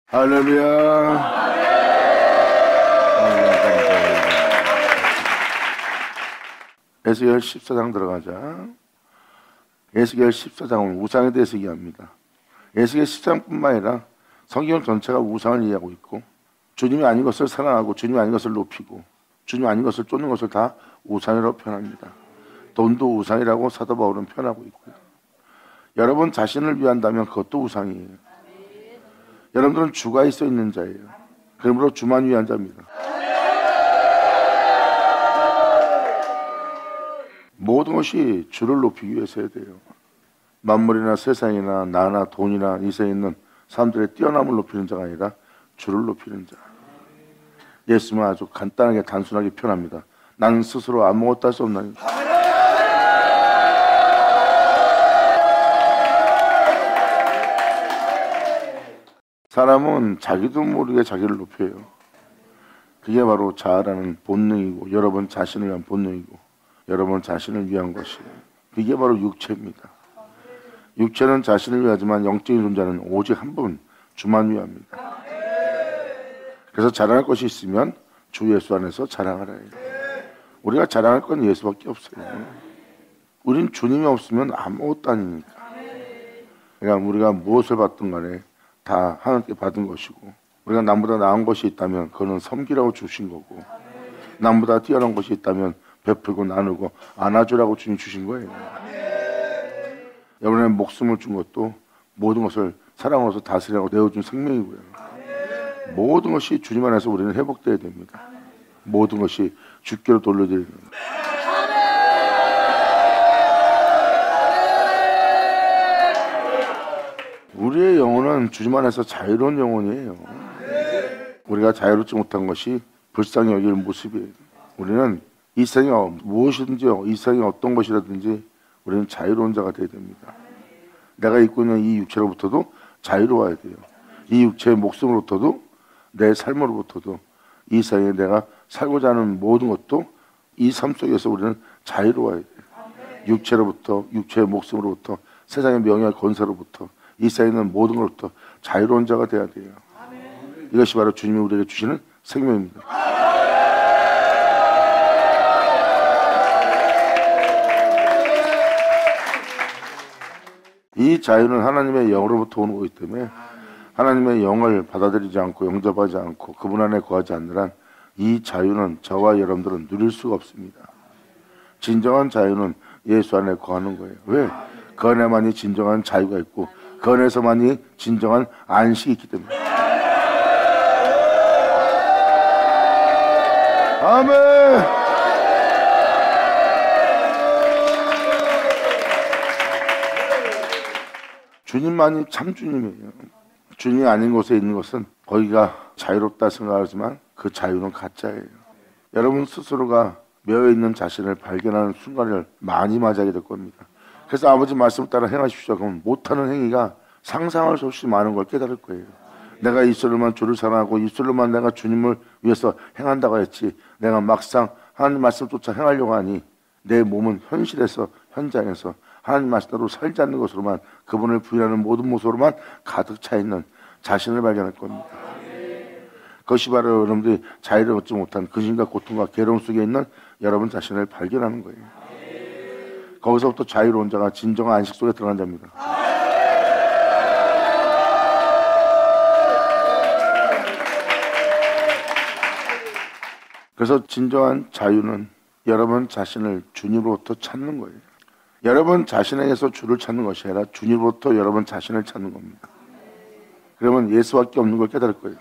할렐루야. 에스겔 14장 들어가자. 에스겔 14장은 우상에 대해서 얘기합니다. 에스겔 14장뿐만 아니라 성경 전체가 우상을 이해하고 있고, 주님이 아닌 것을 사랑하고 주님이 아닌 것을 높이고 주님이 아닌 것을 쫓는 것을 다 우상이라고 표현합니다. 돈도 우상이라고 사도 바울은 표현하고 있고요. 여러분 자신을 위한다면 그것도 우상이에요. 여러분들은 주가 있어 있는 자예요. 그러므로 주만 위한 자입니다. 모든 것이 주를 높이기 위해서야 돼요. 만물이나 세상이나 나나 돈이나 이 세상에 있는 사람들의 뛰어남을 높이는 자가 아니라 주를 높이는 자. 예수님은 아주 간단하게 단순하게 표현합니다. 나는 스스로 아무것도 할 수 없나니. 사람은 자기도 모르게 자기를 높여요. 그게 바로 자아라는 본능이고, 여러분 자신을 위한 본능이고, 여러분 자신을 위한 것이에요. 그게 바로 육체입니다. 육체는 자신을 위하지만 영적인 존재는 오직 한 분, 주만 위합니다. 그래서 자랑할 것이 있으면 주 예수 안에서 자랑하라 해요. 우리가 자랑할 건 예수밖에 없어요. 우린 주님이 없으면 아무것도 아니니까. 그러니까 우리가 무엇을 받든 간에 다 하나님께 받은 것이고, 우리가 남보다 나은 것이 있다면 그거는 섬기라고 주신 거고, 남보다 뛰어난 것이 있다면 베풀고 나누고 안아주라고 주님 주신 거예요. 여러분의 목숨을 준 것도 모든 것을 사랑으로서 다스리라고 내어준 생명이고요. 모든 것이 주님 안에서 우리는 회복되어야 됩니다. 모든 것이 주께로 돌려드리는 겁니다. 우리의 영혼은 주님 안에서 자유로운 영혼이에요. 우리가 자유롭지 못한 것이 불쌍히 여길 모습이에요. 우리는 이 세상이 무엇이든지, 이 세상이 어떤 것이라든지 우리는 자유로운 자가 되어야 됩니다. 내가 입고 있는 이 육체로부터도 자유로워야 돼요. 이 육체의 목숨으로부터도, 내 삶으로부터도, 이 세상에 내가 살고자 하는 모든 것도 이 삶 속에서 우리는 자유로워야 돼요. 육체로부터, 육체의 목숨으로부터, 세상의 명예와 권세로부터, 이 세상에 있는 모든 것부터 자유로운 자가 되어야 돼요. 이것이 바로 주님이 우리에게 주시는 생명입니다. 이 자유는 하나님의 영으로부터 오는 거기 때문에 하나님의 영을 받아들이지 않고 영접하지 않고 그분 안에 거하지 않는 한 이 자유는 저와 여러분들은 누릴 수가 없습니다. 진정한 자유는 예수 안에 거하는 거예요. 왜? 그 안에만이 진정한 자유가 있고 그 안에서만이 진정한 안식이 있기 때문에. 아멘. 주님만이 참 주님이에요. 주님이 아닌 곳에 있는 것은 거기가 자유롭다 생각하지만 그 자유는 가짜예요. 여러분 스스로가 매여있는 자신을 발견하는 순간을 많이 맞이하게 될 겁니다. 그래서 아버지 말씀을 따라 행하십시오. 그럼 못하는 행위가 상상할 수 없이 많은 걸 깨달을 거예요. 내가 입술로만 주를 사랑하고 입술로만 내가 주님을 위해서 행한다고 했지, 내가 막상 하나님 말씀 쫓아 행하려고 하니 내 몸은 현실에서, 현장에서 하나님 말씀대로 살지 않는 것으로만, 그분을 부인하는 모든 모습으로만 가득 차 있는 자신을 발견할 겁니다. 그것이 바로 여러분들이 자유를 얻지 못한 근심과 고통과 괴로움 속에 있는 여러분 자신을 발견하는 거예요. 거기서부터 자유로운 자가 진정한 안식 속에 들어간 자입니다. 그래서 진정한 자유는 여러분 자신을 주님으로부터 찾는 거예요. 여러분 자신에게서 주를 찾는 것이 아니라 주님으로부터 여러분 자신을 찾는 겁니다. 그러면 예수밖에 없는 걸 깨달을 거예요.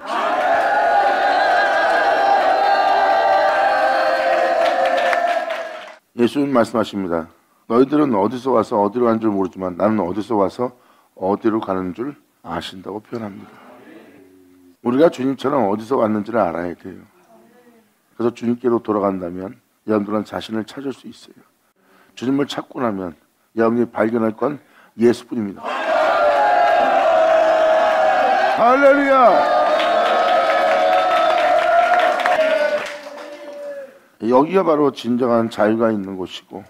예수님 말씀하십니다. 너희들은 어디서 와서 어디로 가는 줄 모르지만 나는 어디서 와서 어디로 가는 줄 아신다고 표현합니다. 우리가 주님처럼 어디서 왔는지를 알아야 돼요. 그래서 주님께로 돌아간다면 여러분들은 자신을 찾을 수 있어요. 주님을 찾고 나면 여러분이 발견할 건 예수뿐입니다. 할렐루야! 여기가 바로 진정한 자유가 있는 곳이고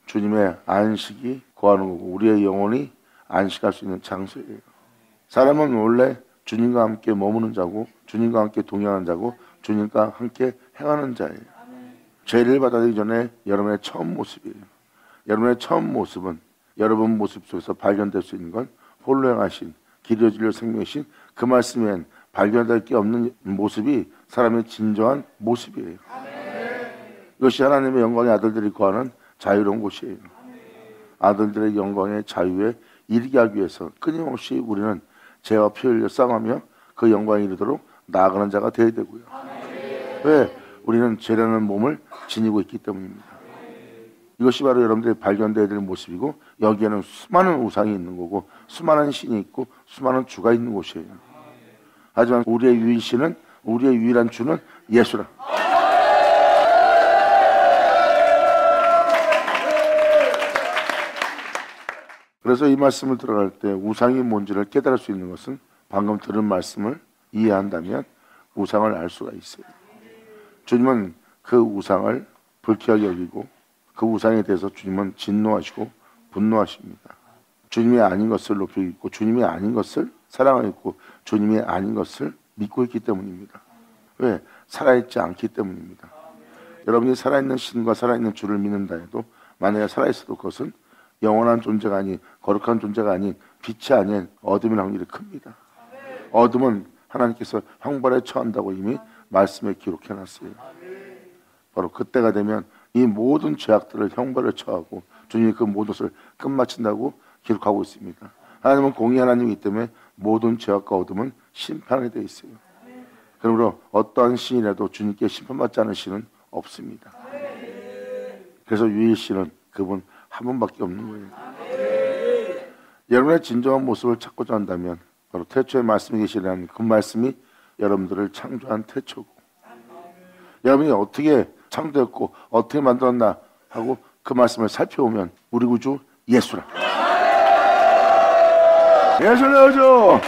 주님의 안식이 거하는 거고 우리의 영혼이 안식할 수 있는 장소예요. 사람은 원래 주님과 함께 머무는 자고 주님과 함께 동행하는 자고 주님과 함께 행하는 자예요. 죄를 받아들이기 전에 여러분의 처음 모습이에요. 여러분의 처음 모습은 여러분 모습 속에서 발견될 수 있는 건 홀로 행하신 길이요 진리요 생명이신 그 말씀엔 발견될 게 없는 모습이 사람의 진정한 모습이에요. 이것이 하나님의 영광의 아들들이 거하는 자유로운 곳이에요. 아들들의 영광의 자유에 이르게 하기 위해서 끊임없이 우리는 죄와 피 흘려 싸움하며 그 영광에 이르도록 나아가는 자가 되어야 되고요. 왜? 우리는 죄라는 몸을 지니고 있기 때문입니다. 이것이 바로 여러분들이 발견되어야 될 모습이고 여기에는 수많은 우상이 있는 거고 수많은 신이 있고 수많은 주가 있는 곳이에요. 하지만 우리의 유일신은 우리의 유일한 주는 예수라. 그래서 이 말씀을 들어갈 때 우상이 뭔지를 깨달을 수 있는 것은 방금 들은 말씀을 이해한다면 우상을 알 수가 있어요. 주님은 그 우상을 불쾌하게 여기고 그 우상에 대해서 주님은 진노하시고 분노하십니다. 주님이 아닌 것을 높이고 있고 주님이 아닌 것을 사랑하고 있고 주님이 아닌 것을 믿고 있기 때문입니다. 왜? 살아있지 않기 때문입니다. 여러분이 살아있는 신과 살아있는 주를 믿는다 해도 만약에 살아있어도 그것은 영원한 존재가 아닌 거룩한 존재가 아닌 빛이 아닌 어둠의 확률이 큽니다. 어둠은 하나님께서 형벌에 처한다고 이미 말씀에 기록해놨어요. 바로 그때가 되면 이 모든 죄악들을 형벌에 처하고 주님이 그 모든 것을 끝마친다고 기록하고 있습니다. 하나님은 공의 하나님이기 때문에 모든 죄악과 어둠은 심판하게 되어 있어요. 그러므로 어떠한 신이라도 주님께 심판받지 않은 신은 없습니다. 그래서 유일신은 그분 한 분밖에 없는 거예요. 여러분의 진정한 모습을 찾고자 한다면 바로 태초에 말씀이 계시라는 그 말씀이 여러분들을 창조한 태초고 여러분이 어떻게 창조했고 어떻게 만들었나 하고 그 말씀을 살펴보면 우리 구주 예수라. 예수를 오죠.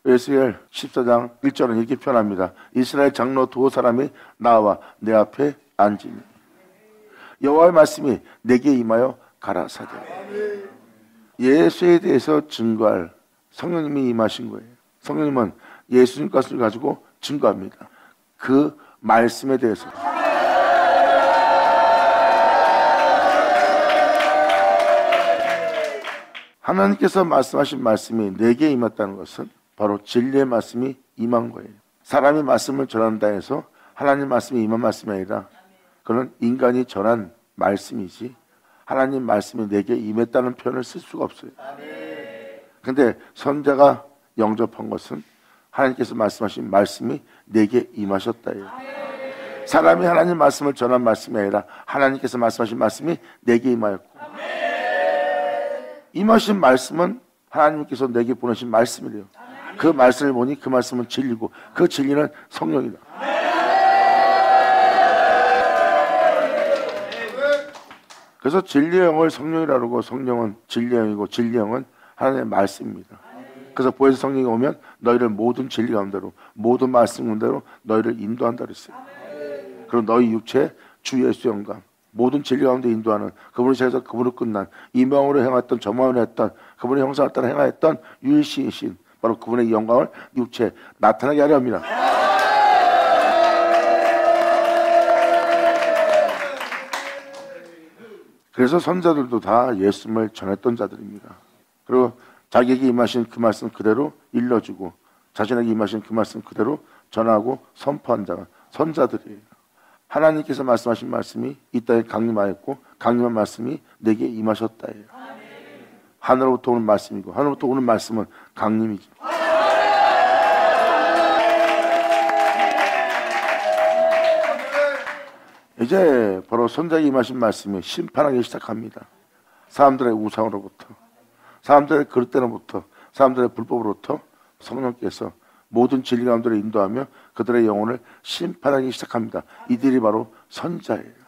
에스겔 14장 1절은 이렇게 표현합니다. 이스라엘 장로 두 사람이 나와 내 앞에 앉으니 여호와의 말씀이 내게 임하여 가라사대. 예수에 대해서 증거할 성령님이 임하신 거예요. 성령님은 예수님 것을 가지고 증거합니다. 그 말씀에 대해서. 하나님께서 말씀하신 말씀이 내게 임했다는 것은 바로 진리의 말씀이 임한 거예요. 사람이 말씀을 전한다 해서 하나님 말씀이 임한 말씀이 아니라 그는 인간이 전한 말씀이지 하나님 말씀이 내게 임했다는 표현을 쓸 수가 없어요. 근데 선자가 영접한 것은 하나님께서 말씀하신 말씀이 내게 임하셨다예요. 사람이 하나님 말씀을 전한 말씀이 아니라 하나님께서 말씀하신 말씀이 내게 임하였고 임하신 말씀은 하나님께서 내게 보내신 말씀이래요. 그 말씀을 보니 그 말씀은 진리고 그 진리는 성령이다. 그래서 진리의 영을 성령이라고 하고 성령은 진리의 영이고 진리의 영은 하나님의 말씀입니다. 그래서 보혜사 성령이 오면 너희를 모든 진리 가운데로 모든 말씀 가운데로 너희를 인도한다 그랬어요. 그리고 너희 육체 주 예수 영광 모든 진리 가운데 인도하는 그분을 제에서 그분을 끝난 이 명으로 행했던 저 명으로 했던 그분의 형상을 따라 행하였던 유일신이신 바로 그분의 영광을 육체에 나타나게 하려 합니다. 그래서 선자들도 다 예수님을 전했던 자들입니다. 그리고 자기에게 임하신 그 말씀 그대로 일러주고 자신에게 임하신 그 말씀 그대로 전하고 선포한 자가 선자들이에요. 하나님께서 말씀하신 말씀이 이 땅에 강림하였고 강림한 말씀이 내게 임하셨다예요. 하늘로부터 오는 말씀이고 하늘로부터 오는 말씀은 강림이죠. 이제 바로 선자에게 임하신 말씀이 심판하기 시작합니다. 사람들의 우상으로부터 사람들의 그릇대로부터 사람들의 불법으로부터 성령께서 모든 진리 가운데로 인도하며 그들의 영혼을 심판하기 시작합니다. 이들이 바로 선자예요.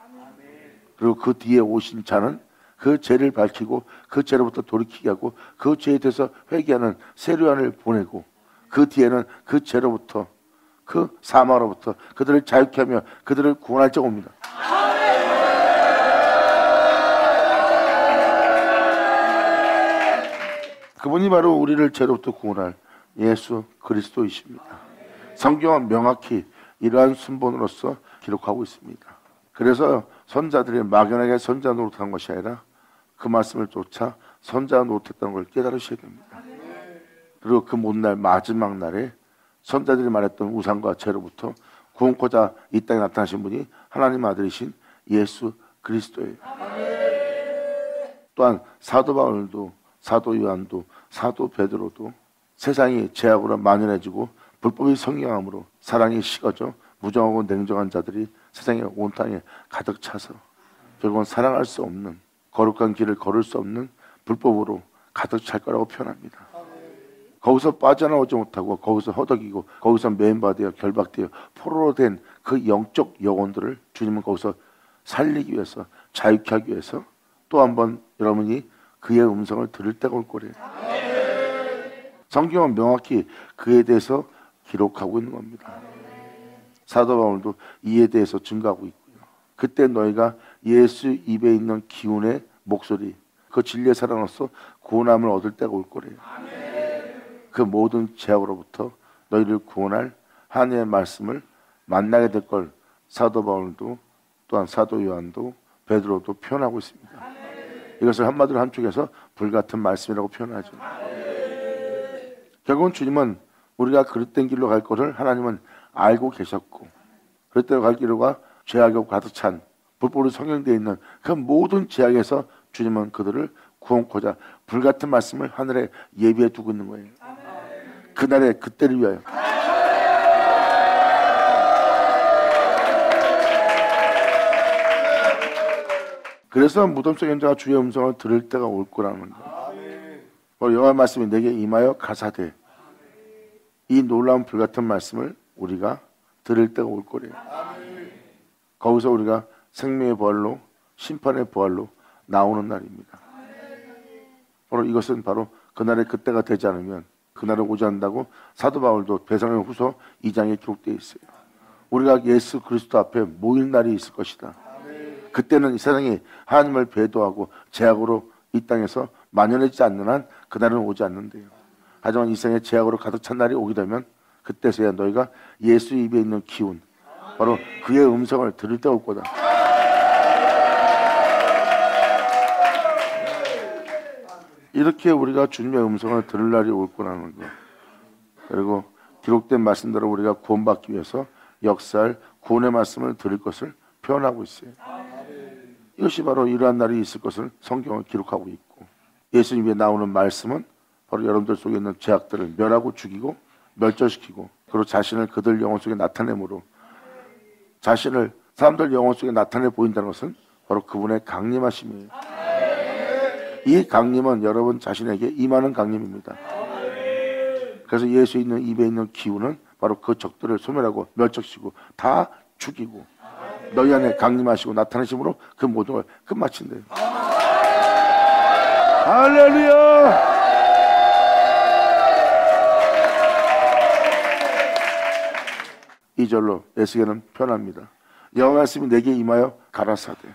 그리고 그 뒤에 오신 자는 그 죄를 밝히고 그 죄로부터 돌이키게 하고 그 죄에 대해서 회개하는 세례요한을 보내고 그 뒤에는 그 죄로부터 그 사망으로부터 그들을 자유케 하며 그들을 구원할 자가 옵니다. 그분이 바로 우리를 죄로부터 구원할 예수 그리스도이십니다. 성경은 명확히 이러한 순본으로서 기록하고 있습니다. 그래서 선자들이 막연하게 선자 노릇한 것이 아니라 그 말씀을 쫓아 선자 노릇했다는 걸 깨달으셔야 됩니다. 그리고 그 못날 마지막 날에 선자들이 말했던 우상과 죄로부터 구원코자 이 땅에 나타나신 분이 하나님 아들이신 예수 그리스도예요. 또한 사도 바울도, 사도 요한도, 사도 베드로도 세상이 죄악으로 만연해지고 불법이 성행함으로 사랑이 식어져 무정하고 냉정한 자들이 세상에 온 땅에 가득 차서 결국은 사랑할 수 없는, 거룩한 길을 걸을 수 없는 불법으로 가득 찰 거라고 표현합니다. 거기서 빠져나오지 못하고 거기서 허덕이고 거기서 매인받아 결박되어 포로로 된 그 영적 영혼들을 주님은 거기서 살리기 위해서, 자유케 하기 위해서 또 한번 여러분이 그의 음성을 들을 때가 올 거래요. 성경은 명확히 그에 대해서 기록하고 있는 겁니다. 사도 바울도 이에 대해서 증거하고 있고요. 그때 너희가 예수 입에 있는 기운의 목소리, 그 진리의 사랑으로서 구원함을 얻을 때가 올 거래요. 그 모든 죄악으로부터 너희를 구원할 하나님의 말씀을 만나게 될 걸 사도 바울도 또한 사도 요한도 베드로도 표현하고 있습니다. 이것을 한마디로 한쪽에서 불같은 말씀이라고 표현하죠. 결국은 주님은 우리가 그릇된 길로 갈 것을 하나님은 알고 계셨고, 그릇대로 갈 길로가 죄악으로 가득 찬 불법으로 성행되어 있는 그 모든 죄악에서 주님은 그들을 구원코자 불같은 말씀을 하늘에 예비해 두고 있는 거예요. 그날에 그때를 위하여. 그래서 무덤 속 현자가 주의 음성을 들을 때가 올 거라는 거예요. 여호와의 말씀이 내게 임하여 가사되, 이 놀라운 불같은 말씀을 우리가 들을 때가 올 거래요. 거기서 우리가 생명의 부활로, 심판의 부활로 나오는 날입니다. 바로 이것은 바로 그날의 그때가 되지 않으면 그날을 오지 않는다고 사도 바울도 베드로전서 후서 2장에 기록되어 있어요. 우리가 예수 그리스도 앞에 모일 날이 있을 것이다. 그때는 이 세상이 하나님을 배도하고 죄악으로 이 땅에서 만연해지지 않는 한 그날은 오지 않는데요. 하지만 이 세상에 죄악으로 가득 찬 날이 오게 되면 그때서야 너희가 예수 입에 있는 기운, 바로 그의 음성을 들을 때 올 거다. 이렇게 우리가 주님의 음성을 들을 날이 올 거라는 거. 그리고 기록된 말씀대로 우리가 구원받기 위해서 역사할 구원의 말씀을 들을 것을 표현하고 있어요. 이것이 바로 이러한 날이 있을 것을 성경을 기록하고 있고, 예수님에 나오는 말씀은 바로 여러분들 속에 있는 죄악들을 멸하고 죽이고 멸절시키고, 그리고 자신을 그들 영혼 속에 나타내므로 자신을 사람들 영혼 속에 나타내 보인다는 것은 바로 그분의 강림하심이에요. 이 강림은 여러분 자신에게 임하는 강림입니다. 그래서 예수 있는 입에 있는 기운은 바로 그 적들을 소멸하고 멸절시키고 다 죽이고 너희 안에 강림하시고 나타나심으로 그 모든 걸 끝마친대요. 할렐루야! 이 절로 에스겔은 표현합니다. 여호와 말씀이 내게 임하여 가라사대,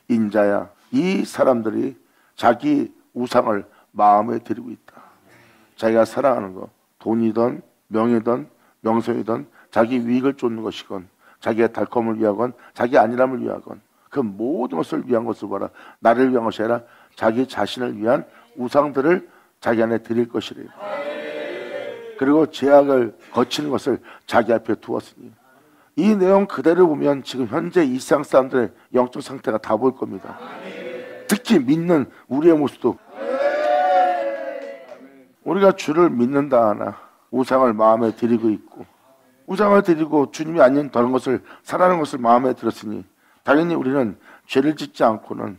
인자야, 이 사람들이 자기 우상을 마음에 들이고 있다. 자기가 사랑하는 것, 돈이든 명예든 명성이든 자기 이익을 쫓는 것이건 자기의 달콤을 위하건 자기 안일함을 위하건 그 모든 것을 위한 것을 봐라. 나를 위한 것이 아니라 자기 자신을 위한 우상들을 자기 안에 드릴 것이래요. 그리고 죄악을 거치는 것을 자기 앞에 두었으니, 이 내용 그대로 보면 지금 현재 이 세상 사람들의 영적 상태가 다 보일 겁니다. 특히 믿는 우리의 모습도, 우리가 주를 믿는다 하나 우상을 마음에 들이고 있고, 우상을 드리고 주님이 아닌 다른 것을 사랑하는 것을 마음에 들었으니 당연히 우리는 죄를 짓지 않고는,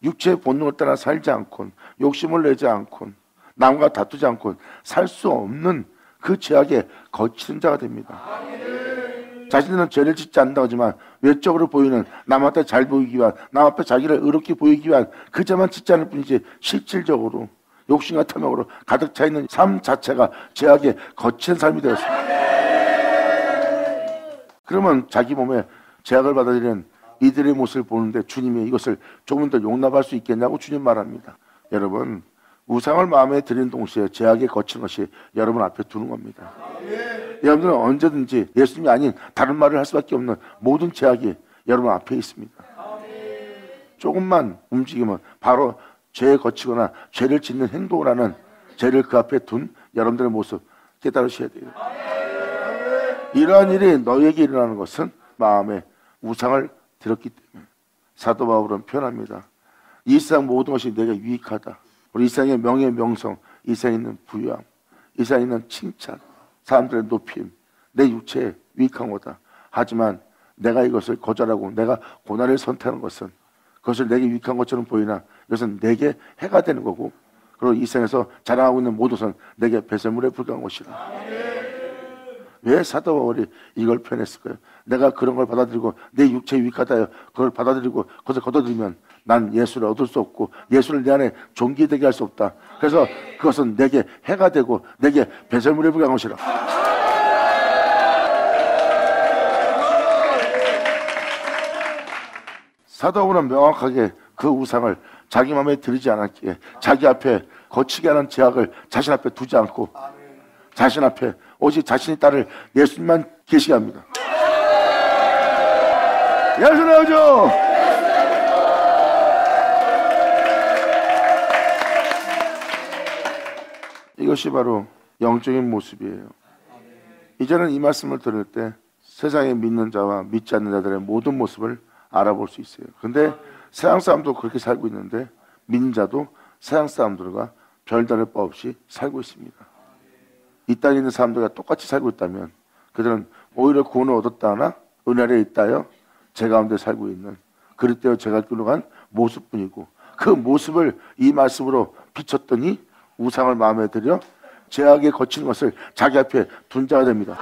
육체의 본능을 따라 살지 않고는, 욕심을 내지 않고는, 남과 다투지 않고는 살 수 없는 그 죄악에 거치는 자가 됩니다. 자신은 죄를 짓지 않는다고 하지만 외적으로 보이는 남한테 잘 보이기 위한, 남 앞에 자기를 의롭게 보이기 위한 그 죄만 짓지 않을 뿐이지 실질적으로 욕심과 탐욕으로 가득 차 있는 삶 자체가 죄악에 거친 삶이 되었습니다. 그러면 자기 몸에 죄악을 받아들이는 이들의 모습을 보는데 주님이 이것을 조금 더 용납할 수 있겠냐고 주님 말합니다. 여러분, 우상을 마음에 들인 동시에 죄악에 거친 것이 여러분 앞에 두는 겁니다. 여러분들은 언제든지 예수님이 아닌 다른 말을 할 수밖에 없는 모든 죄악이 여러분 앞에 있습니다. 조금만 움직이면 바로 죄에 거치거나 죄를 짓는 행동을 하는, 죄를 그 앞에 둔 여러분들의 모습 깨달으셔야 돼요. 이러한 일이 너에게 일어나는 것은 마음에 우상을 들었기 때문에. 사도 바울은 표현합니다. 이 세상 모든 것이 내게 유익하다. 우리 이 세상의 명예, 명성, 이 세상에 있는 부유함, 이 세상에 있는 칭찬, 사람들의 높임, 내 육체에 유익한 거다. 하지만 내가 이것을 거절하고 내가 고난을 선택하는 것은, 그것을 내게 유익한 것처럼 보이나 이것은 내게 해가 되는 거고, 그리고 이 세상에서 자랑하고 있는 모든 것은 내게 배설물에 불과한 것이다. 왜 사도 바울이 이걸 표현했을까요? 내가 그런 걸 받아들이고 내 육체에 유익하다요, 그걸 받아들이고 그것을 거둬들이면 난 예수를 얻을 수 없고 예수를 내 안에 존귀되게 할 수 없다. 그래서 그것은 내게 해가 되고 내게 배설물에 불과한 것이라. 사도 바울은 명확하게 그 우상을 자기 마음에 들이지 않았기에 자기 앞에 거치게 하는 죄악을 자신 앞에 두지 않고 자신 앞에 오직 자신이 따를 예수님만 계시게 합니다. 예수 나오죠. 이것이 바로 영적인 모습이에요. 이제는 이 말씀을 들을 때 세상에 믿는 자와 믿지 않는 자들의 모든 모습을 알아볼 수 있어요. 근데 세상 사람도 그렇게 살고 있는데 믿는 자도 세상 사람들과 별다를 바 없이 살고 있습니다. 이 땅에 있는 사람들과 똑같이 살고 있다면 그들은 오히려 구원을 얻었다 하나 은혜 아래에 있다여 제 가운데 살고 있는 그릇되어 제가 길로 간 모습뿐이고, 그 모습을 이 말씀으로 비췄더니 우상을 마음에 들여 죄악에 거치는 것을 자기 앞에 둔 자가 됩니다.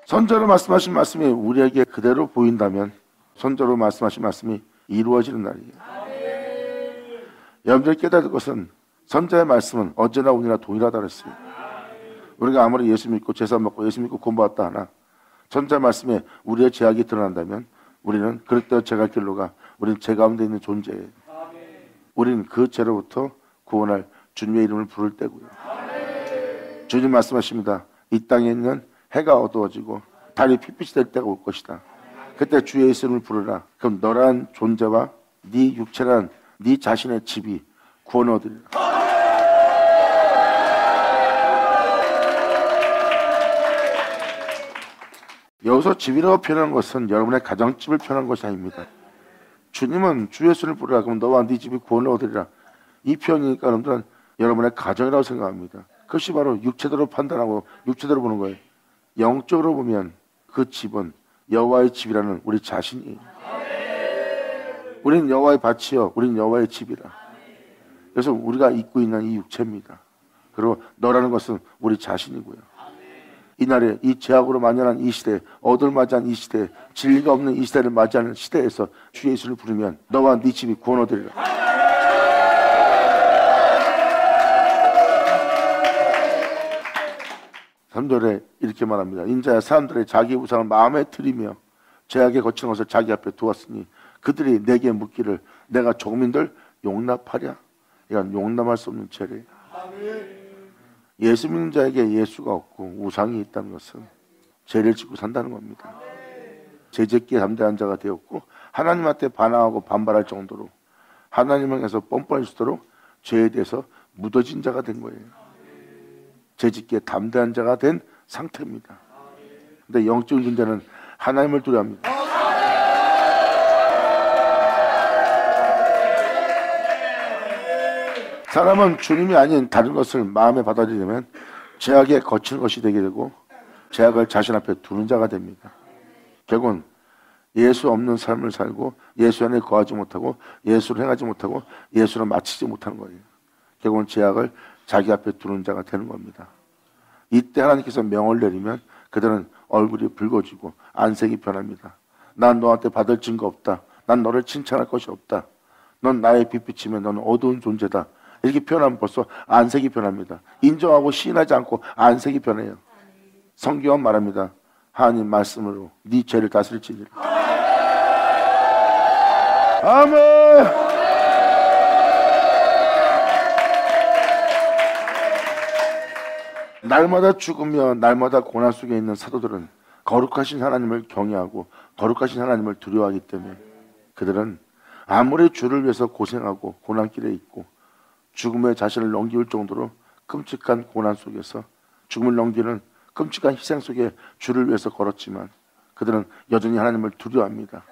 선자로 말씀하신 말씀이 우리에게 그대로 보인다면 선자로 말씀하신 말씀이 이루어지는 날이에요. 여러분들이 깨달을 것은 선자의 말씀은 어제나 오늘이나 동일하다 그랬어요. 우리가 아무리 예수 믿고 제사 먹고 예수 믿고 공부했다 하나 선자의 말씀에 우리의 죄악이 드러난다면 우리는 그릇되어 제가 길로 가, 우리는 죄 가운데 있는 존재예요. 우리는 그 죄로부터 구원할 주님의 이름을 부를 때고요. 주님 말씀하십니다. 이 땅에 있는 해가 어두워지고 달이 핏빛이 될 때가 올 것이다. 그때 주의 이름을 부르라. 그럼 너란 존재와 네 육체란 네 자신의 집이 구원을 얻으리라. 여기서 집이라고 표현한 것은 여러분의 가정집을 표현한 것이 아닙니다. 주님은 주 예수를 부르라. 그럼 너와 네 집이 구원을 얻으리라. 이 표현이니까 여러분들은 여러분의 가정이라고 생각합니다. 그것이 바로 육체대로 판단하고 육체대로 보는 거예요. 영적으로 보면 그 집은 여호와의 집이라는 우리 자신이에요. 우리는 여호와의 밭이요, 우리는 여호와의 집이라. 그래서 우리가 입고 있는 이 육체입니다. 그리고 너라는 것은 우리 자신이고요. 이날에 이 죄악으로 만연한 이 시대, 어둠을 맞이한 이 시대, 진리가 없는 이 시대를 맞이하는 시대에서 주 예수를 부르면 너와 네 집이 구원 얻으리라. 3절에 이렇게 말합니다. 인자야 사람들의 자기 우상을 마음에 들이며 죄악에 거친 것을 자기 앞에 두었으니 그들이 내게 묻기를 내가 조금인들 용납하랴. 이건 용납할 수 없는 죄래. 예수 믿는 자에게 예수가 없고 우상이 있다는 것은 죄를 짓고 산다는 겁니다. 죄짓기에 담대한 자가 되었고 하나님한테 반항하고 반발할 정도로 하나님을 향해서 뻔뻔할 수 있도록 죄에 대해서 묻어진 자가 된 거예요. 죄짓기에 담대한 자가 된 상태입니다. 근데 영적인 자는 하나님을 두려워합니다. 사람은 주님이 아닌 다른 것을 마음에 받아들이면 죄악에 거치는 것이 되게 되고 죄악을 자신 앞에 두는 자가 됩니다. 결국은 예수 없는 삶을 살고 예수 안에 거하지 못하고 예수를 행하지 못하고 예수를 마치지 못하는 거예요. 결국은 죄악을 자기 앞에 두는 자가 되는 겁니다. 이때 하나님께서 명을 내리면 그들은 얼굴이 붉어지고 안색이 변합니다. 난 너한테 받을 증거 없다. 난 너를 칭찬할 것이 없다. 넌 나의 빛비치면 너는 어두운 존재다. 이렇게 표현하면 벌써 안색이 변합니다. 인정하고 시인하지 않고 안색이 변해요. 성경은 말합니다. 하나님 말씀으로 네 죄를 다스릴지니라. 아멘. 날마다 죽으며 날마다 고난 속에 있는 사도들은 거룩하신 하나님을 경외하고 거룩하신 하나님을 두려워하기 때문에 그들은 아무리 주를 위해서 고생하고 고난길에 있고 죽음의 자신을 넘길 정도로 끔찍한 고난 속에서 죽음을 넘기는 끔찍한 희생 속에 주를 위해서 걸었지만 그들은 여전히 하나님을 두려워합니다.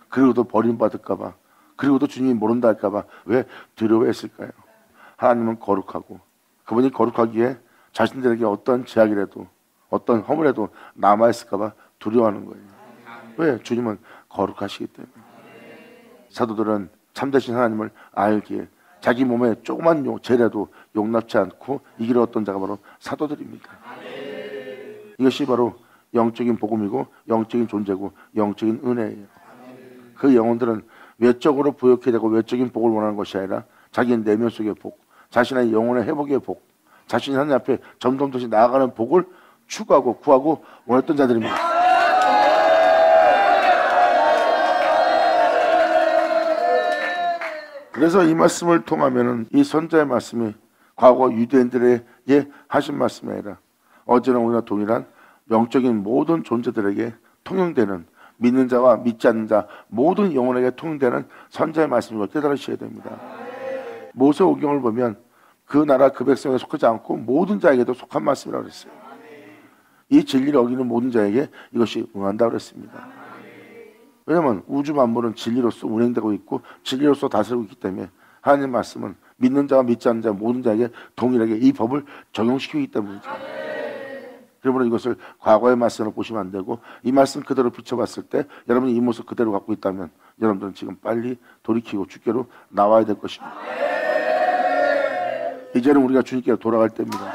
그리고도 버림받을까 봐, 그리고도 주님이 모른다 할까 봐 왜 두려워했을까요? 하나님은 거룩하고 그분이 거룩하기에 자신들에게 어떤 제약이라도 어떤 허물에도 남아있을까 봐 두려워하는 거예요. 왜? 주님은 거룩하시기 때문에. 사도들은 참되신 하나님을 알기에 자기 몸에 조그만 죄라도 용납치 않고 이기려 어떤 자가 바로 사도들입니다. 이것이 바로 영적인 복음이고 영적인 존재고 영적인 은혜예요. 그 영혼들은 외적으로 부욕해야 되고 외적인 복을 원하는 것이 아니라 자기 내면 속의 복, 자신의 영혼의 회복의 복, 자신이 하나님 앞에 점점 더 나아가는 복을 추구하고 구하고 원했던 자들입니다. 그래서 이 말씀을 통하면은 이 선자의 말씀이 과거 유대인들에게 하신 말씀이 아니라 어제나 오늘나 동일한 영적인 모든 존재들에게 통용되는 믿는 자와 믿지 않는 자 모든 영혼에게 통용되는 선자의 말씀을 깨달으셔야 됩니다. 모세오경을 보면 그 나라 그 백성에 속하지 않고 모든 자에게도 속한 말씀이라고 그랬어요. 이 진리를 어기는 모든 자에게 이것이 응한다고 그랬습니다. 왜냐하면 우주 만물은 진리로서 운행되고 있고 진리로서 다스리고 있기 때문에 하나님의 말씀은 믿는 자와 믿지 않는 자 모든 자에게 동일하게 이 법을 적용시키기 때문이죠. 여러분은 이것을 과거의 말씀으로 보시면 안 되고 이 말씀 그대로 비춰봤을 때 여러분이 이 모습 그대로 갖고 있다면 여러분들은 지금 빨리 돌이키고 주께로 나와야 될 것입니다. 이제는 우리가 주님께 돌아갈 때입니다.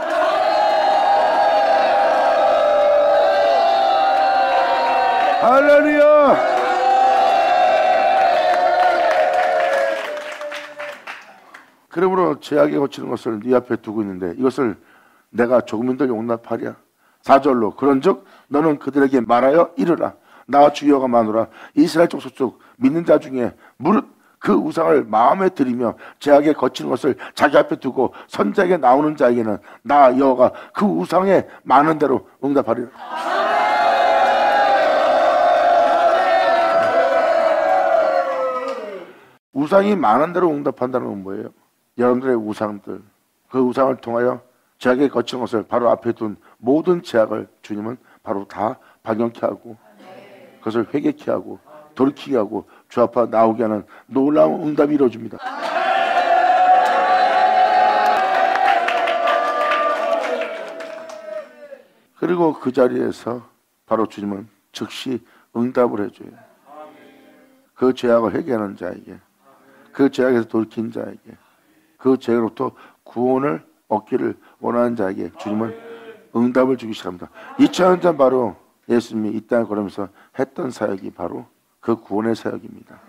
할렐루야! 그러므로 죄악에 거치는 것을 네 앞에 두고 있는데 이것을 내가 조금인들 용납하랴. 4절로 그런즉 너는 그들에게 말하여 이르라. 나와 주여가 마누라 이스라엘 족속 중 믿는 자 중에 무릇 그 우상을 마음에 들이며 죄악에 거치는 것을 자기 앞에 두고 선자에게 나오는 자에게는 나 여호와가 그 우상에 많은 대로 응답하리라. 우상이 많은 대로 응답한다는 건 뭐예요? 여러분들의 우상들, 그 우상을 통하여 죄악에 거치는 것을 바로 앞에 둔 모든 죄악을 주님은 바로 다 발견케 하고 그것을 회개케 하고 돌이키게 하고 주 앞에 나오게 하는 놀라운 응답이 이루어집니다. 그리고 그 자리에서 바로 주님은 즉시 응답을 해줘요. 그 죄악을 회개하는 자에게, 그 죄악에서 돌이킨 자에게, 그 죄로부터 구원을 얻기를 원하는 자에게 주님은 응답을 주기 시작합니다. 2000년 전 바로 예수님이 이 땅을 걸으면서 했던 사역이 바로 그 구원의 사역입니다.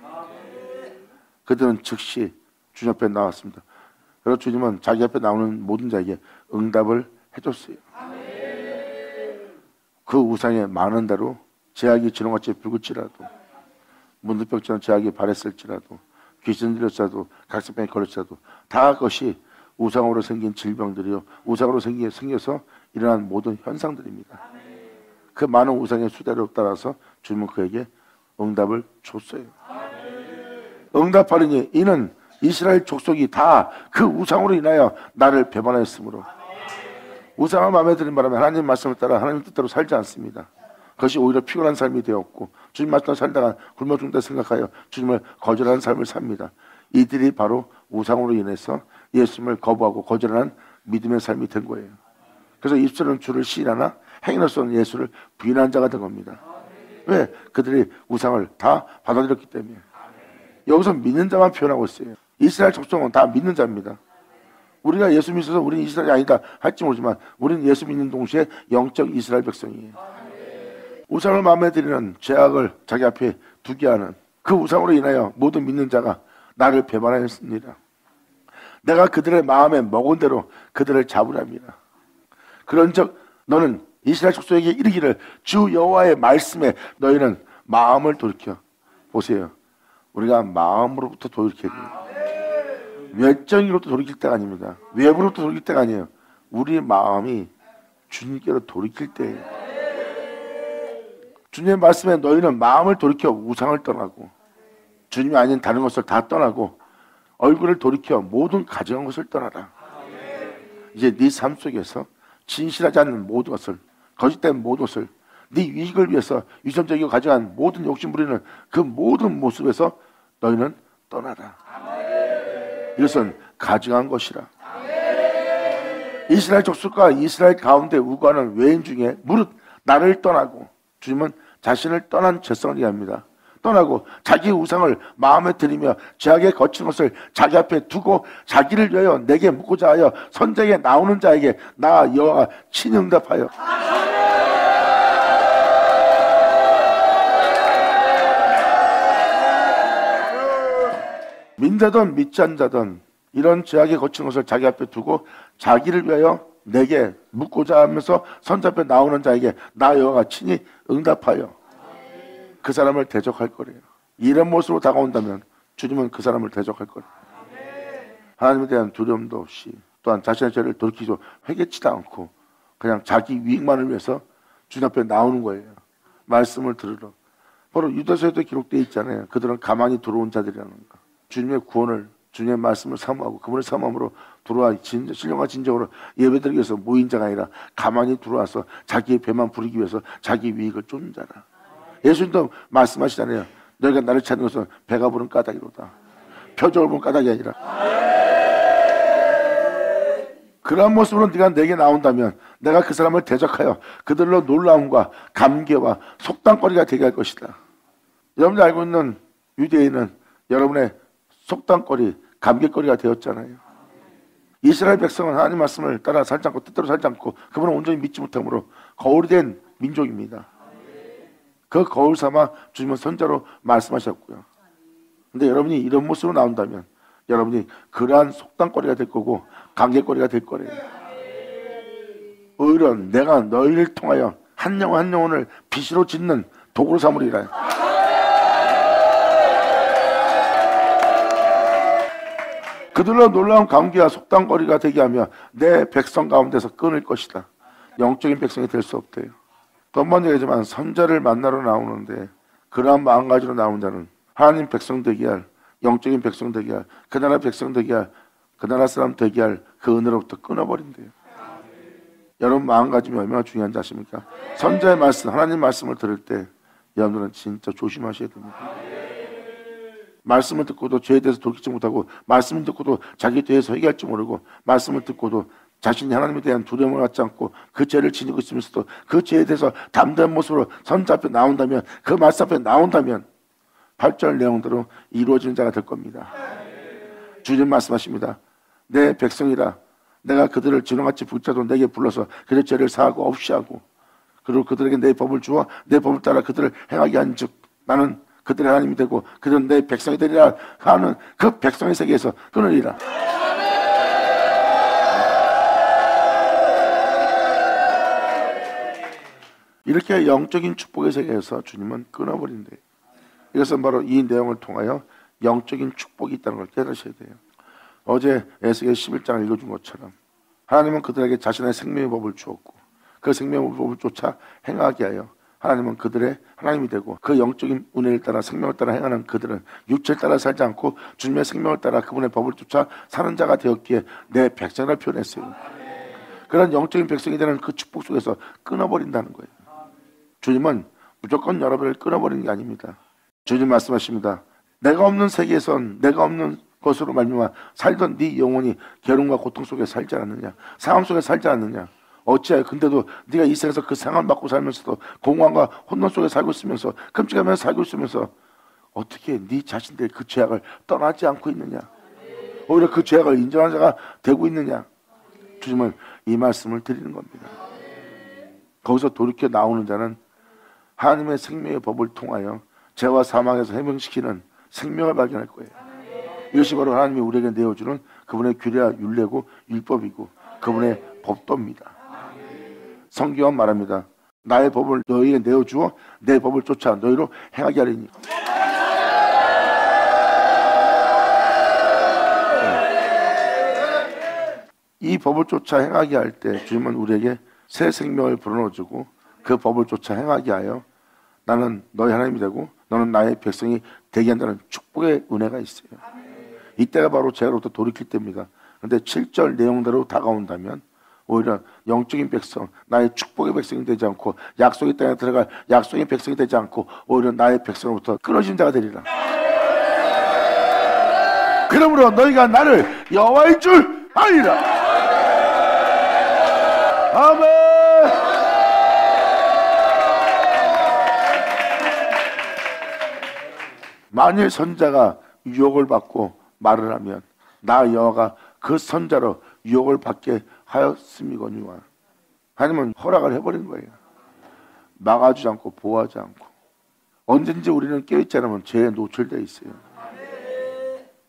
그들은 즉시 주님 앞에 나왔습니다. 그래서 주님은 자기 앞에 나오는 모든 자에게 응답을 해줬어요. 그 우상에 많은 대로 죄악이 진홍같이 불붙지라도 문득병처럼 죄악이 발했을지라도 귀신 들렸지라도 각성병에 걸렸지라도 다 그것이 우상으로 생긴 질병들이요 우상으로 생겨서 일어난 모든 현상들입니다. 그 많은 우상의 수대를 따라서 주님은 그에게 응답을 줬어요. 응답하리니 이는 이스라엘 족속이 다 그 우상으로 인하여 나를 배반하였으므로 우상을 마음에 드는 바람에 하나님 말씀을 따라 하나님 뜻대로 살지 않습니다. 그것이 오히려 피곤한 삶이 되었고 주님 말씀을 살다가 굶어 죽는다 생각하여 주님을 거절하는 삶을 삽니다. 이들이 바로 우상으로 인해서 예수님을 거부하고 거절하는 믿음의 삶이 된 거예요. 그래서 입술은 주를 시인하나 행위로서는 예수를 부인한 자가 된 겁니다. 왜? 그들이 우상을 다 받아들였기 때문에. 여기서 믿는 자만 표현하고 있어요. 이스라엘 족속은 다 믿는 자입니다. 우리가 예수 믿어서 우리는 이스라엘이 아니다 할지 모르지만 우리는 예수 믿는 동시에 영적 이스라엘 백성이에요. 우상을 마음에 들이는 죄악을 자기 앞에 두게 하는 그 우상으로 인하여 모든 믿는 자가 나를 배반하였습니다. 내가 그들의 마음에 먹은 대로 그들을 잡으랍니다. 그런즉 너는 이스라엘 족속에게 이르기를 주 여호와의 말씀에 너희는 마음을 돌이켜 보세요. 우리가 마음으로부터 돌이켜야 돼요. 외적으로부터 돌이킬 때가 아닙니다. 외부로부터 돌이킬 때가 아니에요. 우리 마음이 주님께로 돌이킬 때예요. 주님의 말씀에 너희는 마음을 돌이켜 우상을 떠나고 주님이 아닌 다른 것을 다 떠나고 얼굴을 돌이켜 모든 가증한 것을 떠나라. 이제 네 삶 속에서 진실하지 않는 모든 것을, 거짓된 모든 것을, 네 이익을 위해서 위선적이고 가증한 모든 욕심 부리는 그 모든 모습에서 너희는 떠나라. 이것은 가증한 것이라. 이스라엘 족속과 이스라엘 가운데 우거하는 외인 중에 무릇 나를 떠나고, 주님은 자신을 떠난 죄성을 얘기합니다. 떠나고 자기 우상을 마음에 들이며 죄악에 거친 것을 자기 앞에 두고 자기를 위하여 내게 묻고자 하여 선자에게 나오는 자에게 나 여호와가 친히 응답하여. 민자든 믿지 않는 자든 이런 죄악에 거친 것을 자기 앞에 두고 자기를 위하여 내게 묻고자 하면서 선자 앞에 나오는 자에게 나 여호와가 친히 응답하여 그 사람을 대적할 거래요. 이런 모습으로 다가온다면 주님은 그 사람을 대적할 거래요. 하나님에 대한 두려움도 없이, 또한 자신의 죄를 돌이키고 회개치도 않고 그냥 자기 이익만을 위해서 주님 앞에 나오는 거예요. 말씀을 들으러. 바로 유다서에도 기록되어 있잖아요. 그들은 가만히 들어온 자들이라는 거. 주님의 구원을, 주님의 말씀을 사모하고 그분의 사모함으로 들어와 신령과 진정으로 예배드리기 위해서 모인 자가 아니라 가만히 들어와서 자기의 배만 부리기 위해서 자기 이익을 쫓는 자라. 예수님도 말씀하시잖아요. 너희가 나를 찾는 것은 배가 부른 까닭이로다. 표적을 본 까닭이 아니라. 그러한 모습으로 네가 내게 나온다면 내가 그 사람을 대적하여 그들로 놀라움과 감개와 속담거리가 되게 할 것이다. 여러분들 알고 있는 유대인은 여러분의 속담거리, 감개거리가 되었잖아요. 이스라엘 백성은 하나님 말씀을 따라 살지 않고 뜻대로 살지 않고 그분을 온전히 믿지 못함으로 거울이 된 민족입니다. 그 거울 삼아 주님은 선자로 말씀하셨고요. 근데 여러분이 이런 모습으로 나온다면 여러분이 그러한 속담거리가 될 거고 관계거리가 될 거래요. 오히려 내가 너희를 통하여 한 영혼 한 영혼을 빛으로 짓는 도구로 삼으리라. 그들로 놀라운 관계와 속담거리가 되게 하며 내 백성 가운데서 끊을 것이다. 영적인 백성이 될 수 없대요. 또한 얘기하지만 선자를 만나러 나오는데 그러한 마음가짐으로 나오는 자는 하나님 백성 되게 할, 영적인 백성 되게 할, 그 나라 백성 되게 할, 그 나라 사람 되게 할 그 은혜로부터 끊어버린대요. 여러분 마음가짐이 얼마나 중요한지 아십니까? 선자의 말씀, 하나님 말씀을 들을 때 여러분들은 진짜 조심하셔야 됩니다. 말씀을 듣고도 죄에 대해서 돌이키지 못하고, 말씀을 듣고도 자기에 대해서 회개할 줄 모르고, 말씀을 듣고도 자신이 하나님에 대한 두려움을 갖지 않고 그 죄를 지니고 있으면서도 그 죄에 대해서 담대한 모습으로 선자 앞에 나온다면, 그 말씀 앞에 나온다면 8절 내용대로 이루어지는 자가 될 겁니다. 주님 말씀하십니다. 내 백성이라 내가 그들을 진홍같이 붙잡고 내게 불러서 그들의 죄를 사하고 없이 하고, 그리고 그들에게 내 법을 주어 내 법을 따라 그들을 행하게 한즉 나는 그들의 하나님이 되고 그들은 내 백성이 되리라 하는 그 백성의 세계에서 끊으리라. 이렇게 영적인 축복의 세계에서 주님은 끊어버린대요. 이것은 바로 이 내용을 통하여 영적인 축복이 있다는 걸 깨달으셔야 돼요. 어제 에스겔 11장을 읽어준 것처럼 하나님은 그들에게 자신의 생명의 법을 주었고 그 생명의 법을 쫓아 행하게 하여 하나님은 그들의 하나님이 되고 그 영적인 은혜를 따라 생명을 따라 행하는 그들은 육체를 따라 살지 않고 주님의 생명을 따라 그분의 법을 쫓아 사는 자가 되었기에 내 백성을 표현했어요. 그런 영적인 백성이 되는 그 축복 속에서 끊어버린다는 거예요. 주님은 무조건 여러분을 끊어버리는 게 아닙니다. 주님 말씀하십니다. 내가 없는 세계에선 내가 없는 것으로 말미암아 살던 네 영혼이 괴로움과 고통 속에 살지 않느냐, 상황 속에 살지 않느냐. 어찌하여 근데도 네가 이 세상에서 그 상황을 받고 살면서도 공허함과 혼돈 속에 살고 있으면서 끔찍하면서 살고 있으면서 어떻게 네 자신들의 그 죄악을 떠나지 않고 있느냐, 오히려 그 죄악을 인정하는 자가 되고 있느냐. 주님은 이 말씀을 드리는 겁니다. 거기서 돌이켜 나오는 자는 하나님의 생명의 법을 통하여 죄와 사망에서 해명시키는 생명을 발견할 거예요. 이것이 바로 하나님이 우리에게 내어주는 그분의 규례와 율례고 율법이고 그분의 법도입니다. 성경은 말합니다. 나의 법을 너희에게 내어주어 내 법을 쫓아 너희로 행하게 하리니. 법을 쫓아 행하게 할 때 주님은 우리에게 새 생명을 불어넣어주고 그 법을 쫓아 행하게 하여 나는 너희 하나님이 되고 너는 나의 백성이 되게 한다는 축복의 은혜가 있어요. 이때가 바로 제로부터 돌이킬 때입니다. 그런데 7절 내용대로 다가온다면 오히려 영적인 백성, 나의 축복의 백성이 되지 않고 약속의 땅에 들어갈 약속의 백성이 되지 않고 오히려 나의 백성으로부터 끊어진 자가 되리라. 그러므로 너희가 나를 여호와인 줄 아니라. 아멘. 만일 선자가 유혹을 받고 말을 하면 나 여호와가 그 선자로 유혹을 받게 하였음이거니와. 하나님은 허락을 해버린 거예요. 막아주지 않고 보호하지 않고. 언제든지 우리는 깨어있지 않으면 죄에 노출되어 있어요.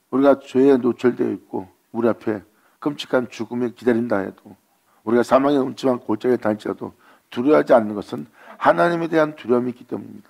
우리가 죄에 노출되어 있고 우리 앞에 끔찍한 죽음이 기다린다 해도 우리가 사망의 음침한 골짜기에 다닐지라도 두려워하지 않는 것은 하나님에 대한 두려움이 있기 때문입니다.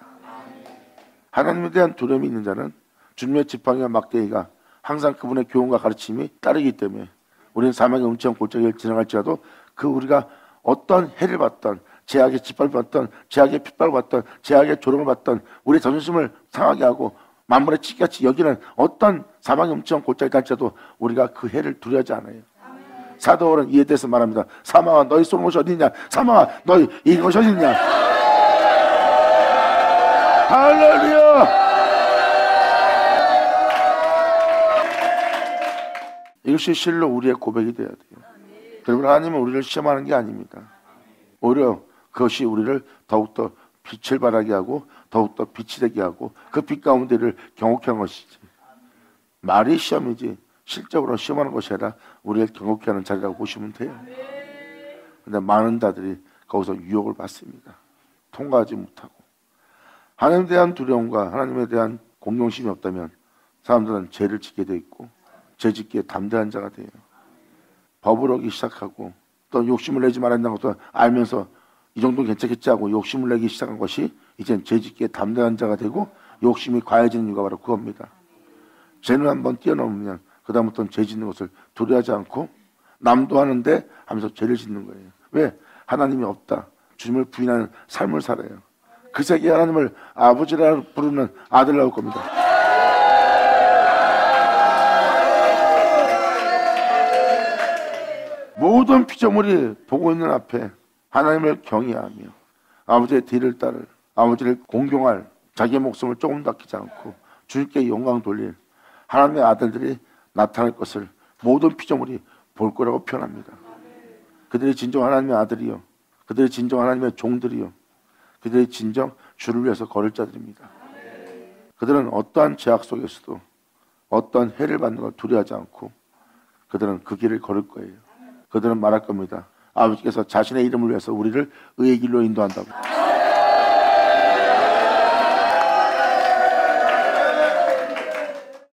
하나님에 대한 두려움이 있는 자는 주님의 지팡이와 막대기가 항상 그분의 교훈과 가르침이 따르기 때문에 우리는 사망의 음침한 골짜기를 지나갈지라도 그 우리가 어떤 해를 받던 제약의 짓밟을 받던 제약의 핏발을 받던 제약의 조롱을 받던 우리의 자존심을 상하게 하고 만물의 찌같이 여기는 어떤 사망의 음침한 골짜기 갈지라도 우리가 그 해를 두려워하지 않아요. 사도 바울은 이에 대해서 말합니다. 사망아 너희 쏘는 것이 어디냐? 사망아 너희 이긴 것이 어디냐? 할렐루야. 이것이 실로 우리의 고백이 되어야 돼요. 그리고 하나님은 우리를 시험하는 게 아닙니다. 오히려 그것이 우리를 더욱더 빛을 발하게 하고 더욱더 빛이 되게 하고 그 빛 가운데를 경옥케 하는 것이지. 말이 시험이지 실적으로 시험하는 것이 아니라 우리를 경옥케 하는 자리라고 보시면 돼요. 그런데 많은 자들이 거기서 유혹을 받습니다. 통과하지 못하고. 하나님에 대한 두려움과 하나님에 대한 공경심이 없다면 사람들은 죄를 짓게 돼 있고 죄 짓기에 담대한 자가 돼요. 법을 어기 시작하고 또 욕심을 내지 말아야 한다는 것도 알면서 이 정도는 괜찮겠지 하고 욕심을 내기 시작한 것이 이젠 죄 짓기에 담대한 자가 되고 욕심이 과해지는 이유가 바로 그겁니다. 죄는 한번 뛰어넘으면 그 다음부터는 죄 짓는 것을 두려워하지 않고 남도 하는데 하면서 죄를 짓는 거예요. 왜? 하나님이 없다. 주님을 부인하는 삶을 살아요. 그 세계 하나님을 아버지라 부르는 아들 나올 겁니다. 모든 피조물이 보고 있는 앞에 하나님을 경외하며 아버지의 뒤를 따를 아버지를 공경할 자기의 목숨을 조금도 아끼지 않고 주님께 영광 돌릴 하나님의 아들들이 나타날 것을 모든 피조물이 볼 거라고 표현합니다. 그들이 진정 하나님의 아들이요 그들이 진정 하나님의 종들이요 그들이 진정 주를 위해서 걸을 자들입니다. 그들은 어떠한 제약 속에서도 어떠한 해를 받는 걸 두려워하지 않고 그들은 그 길을 걸을 거예요. 그들은 말할 겁니다. 아버지께서 자신의 이름을 위해서 우리를 의의 길로 인도한다고.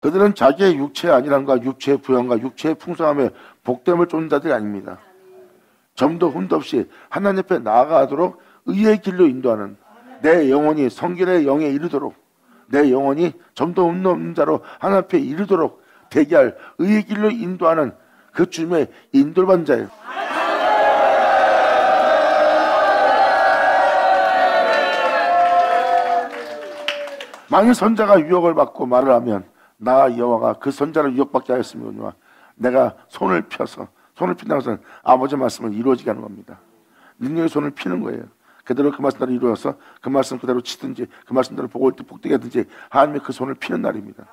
그들은 자기의 육체의 안일함과 육체의 부영과 육체의 풍성함에 복됨을 쫓는 자들이 아닙니다. 점도 흠도 없이 하나님 앞에 나아가도록 의의 길로 인도하는 내 영혼이 성결의 영에 이르도록 내 영혼이 점도 흠도 없는 자로 하나님 앞에 이르도록 되게 할 의의 길로 인도하는 그 주님의 인도받는 자예요. 만일 선자가 유혹을 받고 말을 하면 나 여호와가 그 선자를 유혹받게 하였으므로니와 내가 손을 펴서 손을 핀다는 것은 아버지의 말씀을 이루어지게 하는 겁니다. 능력의 손을 피는 거예요. 그대로 그 말씀대로 이루어서 그 말씀 그대로 치든지 그 말씀대로 복을 복되게 하든지 하나님의 그 손을 피는 날입니다.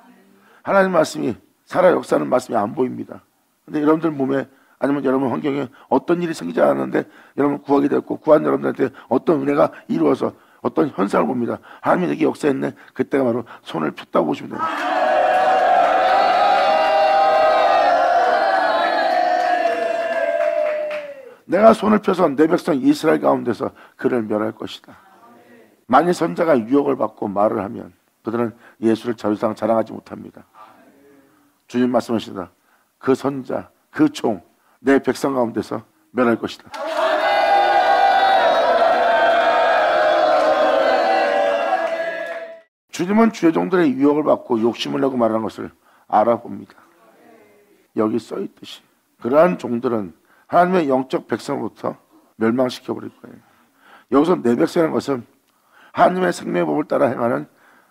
하나님 말씀이 살아 역사하는 말씀이 안 보입니다. 근데 여러분들 몸에 아니면 여러분 환경에 어떤 일이 생기지 않았는데 여러분 구하게 됐고 구한 여러분들한테 어떤 은혜가 이루어서 어떤 현상을 봅니다. 하나님이 되게 역사했네. 그때가 바로 손을 폈다고 보시면 됩니다. 내가 손을 펴서 내 백성 이스라엘 가운데서 그를 멸할 것이다. 만일 선자가 유혹을 받고 말을 하면 그들은 예수를 더 이상 자랑하지 못합니다. 주님 말씀하시다. 그 선자, 그 종, 내 백성 가운데서 멸할 것이다. 주님은 주의 종들의 유혹을 받고 욕심을 내고 말하는 것을 알아봅니다. 여기 써있듯이 그러한 종들은 하나님의 영적 백성으로부터 멸망시켜버릴 거예요. 여기서 내 백성이라는 것은 하나님의 생명의 법을 따라 행하는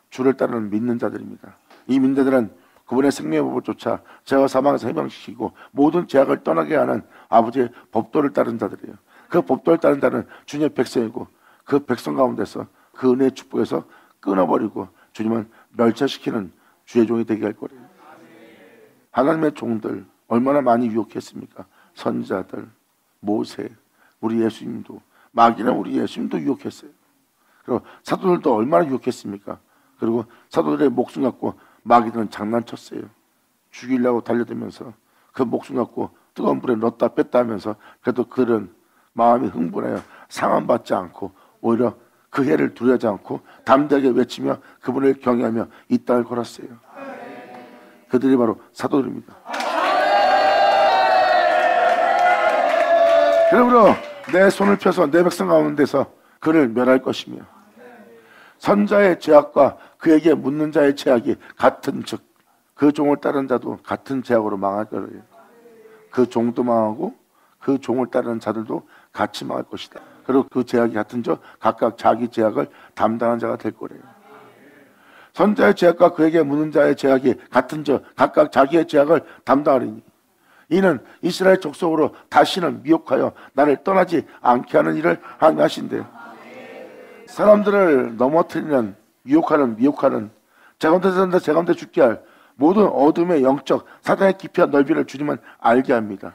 주를 따르는 믿는 자들입니다. 이 믿는 자들은 그분의 생명의 법을 쫓아 죄와 사망에서 해방시키고 모든 죄악을 떠나게 하는 아버지의 법도를 따르는 자들이에요. 그 법도를 따르는 자는 주님의 백성이고 그 백성 가운데서 그 은혜의 축복에서 끊어버리고 주님은 멸절시키는 주의 종이 되게 할 거예요. 하나님의 종들 얼마나 많이 유혹했습니까? 선지자들, 모세, 우리 예수님도, 마귀는 우리 예수님도 유혹했어요. 그리고 사도들도 얼마나 유혹했습니까? 그리고 사도들의 목숨 갖고 마귀들은 장난쳤어요. 죽이려고 달려들면서 그 목숨 갖고 뜨거운 불에 넣었다 뺐다 하면서 그래도 그들은 마음이 흥분해요. 상함받지 않고 오히려 그 해를 두려워하지 않고 담대하게 외치며 그분을 경외하며 이 땅을 걸었어요. 그들이 바로 사도들입니다. 그러므로 내 손을 펴서 내 백성 가운데서 그를 멸할 것이며 선자의 죄악과 그에게 묻는 자의 죄악이 같은 즉 그 종을 따르는 자도 같은 죄악으로 망할 거예요. 그 종도 망하고 그 종을 따르는 자들도 같이 망할 것이다. 그리고 그 죄악이 같은 저 각각 자기 죄악을 담당한 자가 될 거래요. 선자의 죄악과 그에게 묻는 자의 죄악이 같은 저 각각 자기의 죄악을 담당하리니 이는 이스라엘 족속으로 다시는 미혹하여 나를 떠나지 않게 하는 일을 하신대. 사람들을 넘어뜨리는 유혹하는 미혹하는 제 가운데 산다 제 가운데 죽게 할 모든 어둠의 영적 사단의 깊이와 넓이를 주님은 알게 합니다.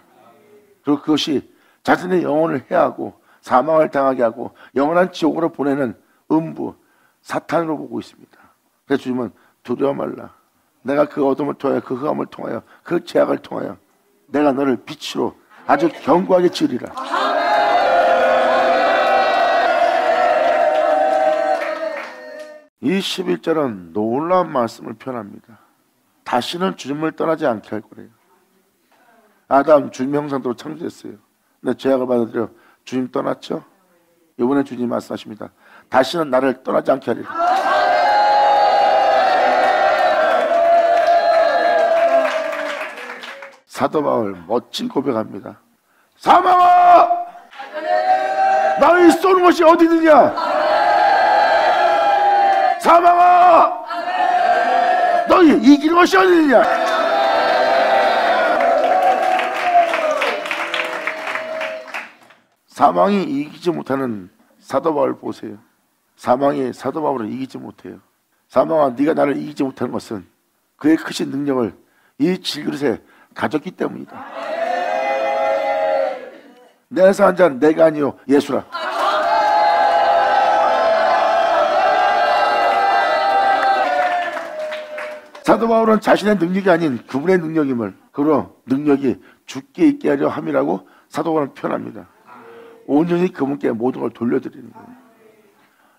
그리고 그것이 자신의 영혼을 해하고 사망을 당하게 하고 영원한 지옥으로 보내는 음부 사탄으로 보고 있습니다. 그래서 주님은 두려워 말라. 내가 그 어둠을 통하여 그 흑암을 통하여 그 죄악을 통하여 내가 너를 빛으로 아주 견고하게 지으리라. 이 11절은 놀라운 말씀을 표현합니다. 다시는 주님을 떠나지 않게 할 거래요. 아담 주님의 형상대로 창조됐어요. 근데 죄악을 받아들여 주님 떠났죠? 이번에 주님 말씀하십니다. 다시는 나를 떠나지 않게 하리라. 사도 바울 멋진 고백합니다. 사망아! 나를 쏘는 것이 어디 있느냐? 사망아! 너희 이기는 것이 어디 있느냐? 사망이 이기지 못하는 사도 바울 보세요. 사망이 사도 바울을 이기지 못해요. 사망아, 네가 나를 이기지 못하는 것은 그의 크신 능력을 이 질그릇에 가졌기 때문이다. 내 안에서 한 자는 내가 아니요 예수라. 사도 바울은 자신의 능력이 아닌 그분의 능력임을, 그로 능력이 죽게 있게 하려 함이라고 사도 바울은 표현합니다. 온전히 그분께 모든 걸 돌려드리는 거예요.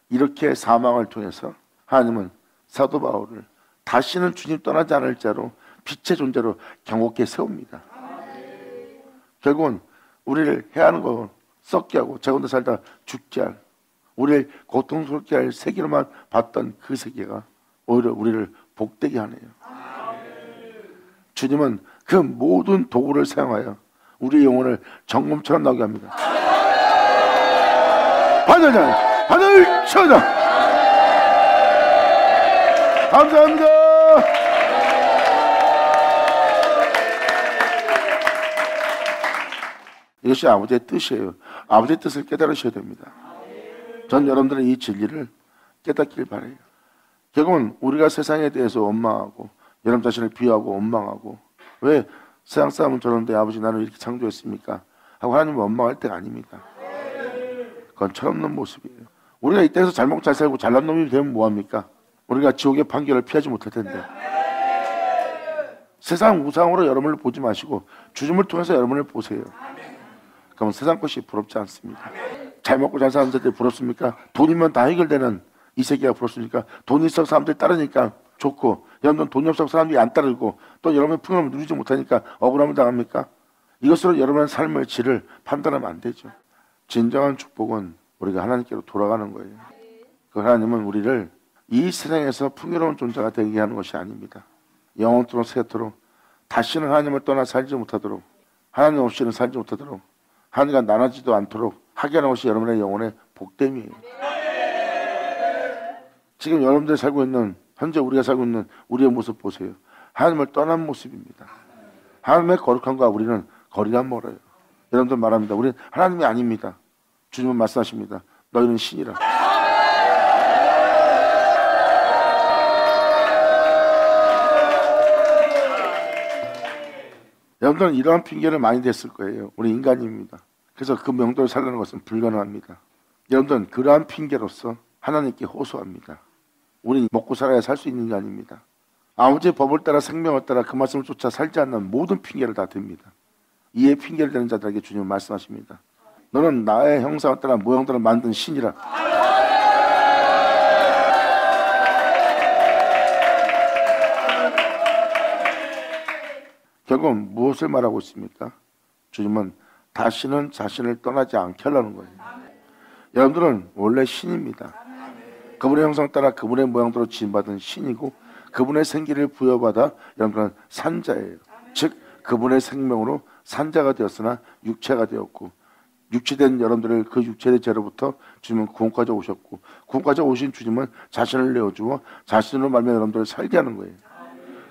이렇게 사망을 통해서 하나님은 사도 바울을 다시는 주님 떠나지 않을 자로 빛의 존재로 경고케 세웁니다. 결국은 우리를 해하는 거 썩게 하고 제 가운데 살다 죽게 할, 우리를 고통스럽게 할 세계로만 봤던 그 세계가 오히려 우리를 복되게 하네요. 주님은 그 모든 도구를 사용하여 우리의 영혼을 정금처럼 나오게 합니다. 하늘 쳐다. 감사합니다. 이것이 아버지의 뜻이에요. 아버지의 뜻을 깨달으셔야 됩니다. 전 여러분들은 이 진리를 깨닫길 바라요. 결국은 우리가 세상에 대해서 원망하고 여러분 자신을 비하하고 원망하고 왜 세상 사람은 저런데 아버지 나를 이렇게 창조했습니까? 하고 하나님을 원망할 때가 아닙니다. 그건 철없는 모습이에요. 우리가 이 땅에서 잘 먹고 잘 살고 잘난 놈이 되면 뭐합니까? 우리가 지옥의 판결을 피하지 못할 텐데. 세상 우상으로 여러분을 보지 마시고 주님을 통해서 여러분을 보세요. 그럼 세상 것이 부럽지 않습니다. 잘 먹고 잘 사는 사람들이 부럽습니까? 돈이면 다 해결되는 이 세계가 부럽습니까? 돈이 있어 사람들이 따르니까 좋고 여러분 돈이 없어 사람들이 안 따르고 또 여러분의 풍요를 누리지 못하니까 억울함을 당합니까? 이것으로 여러분의 삶의 질을 판단하면 안 되죠. 진정한 축복은 우리가 하나님께로 돌아가는 거예요. 그 하나님은 우리를 이 세상에서 풍요로운 존재가 되게 하는 것이 아닙니다. 영원토록 세토록 다시는 하나님을 떠나 살지 못하도록, 하나님 없이는 살지 못하도록 하나님과 나눠지도 않도록 하게 하는 것이 여러분의 영혼의 복됨이에요. 지금 여러분들이 살고 있는, 현재 우리가 살고 있는 우리의 모습 보세요. 하나님을 떠난 모습입니다. 하나님의 거룩함과 우리는 거리가 멀어요. 여러분들 말합니다. 우리는 하나님이 아닙니다. 주님은 말씀하십니다. 너희는 신이라. 여러분들은 이러한 핑계를 많이 댔을 거예요. 우리 인간입니다. 그래서 그 명도를 살려는 것은 불가능합니다. 여러분들은 그러한 핑계로서 하나님께 호소합니다. 우리는 먹고 살아야 살 수 있는 게 아닙니다. 아버지의 법을 따라 생명을 따라 그 말씀을 쫓아 살지 않는 모든 핑계를 다 댑니다. 이에 핑계를 대는 자들에게 주님은 말씀하십니다. 너는 나의 형상을 따라 모형들을 만든 신이라. 결국은 무엇을 말하고 있습니까? 주님은 다시는 자신을 떠나지 않게 하려는 거예요. 여러분들은 원래 신입니다. 그분의 형상 따라 그분의 모양대로 지음받은 신이고 그분의 생기를 부여받아 여러분들은 산자예요. 즉 그분의 생명으로 산자가 되었으나 육체가 되었고 육체된 여러분들을 그 육체의 죄로부터 주님은 구원까지 오셨고 구원까지 오신 주님은 자신을 내어주어 자신으로 말미암아 여러분들을 살게 하는 거예요.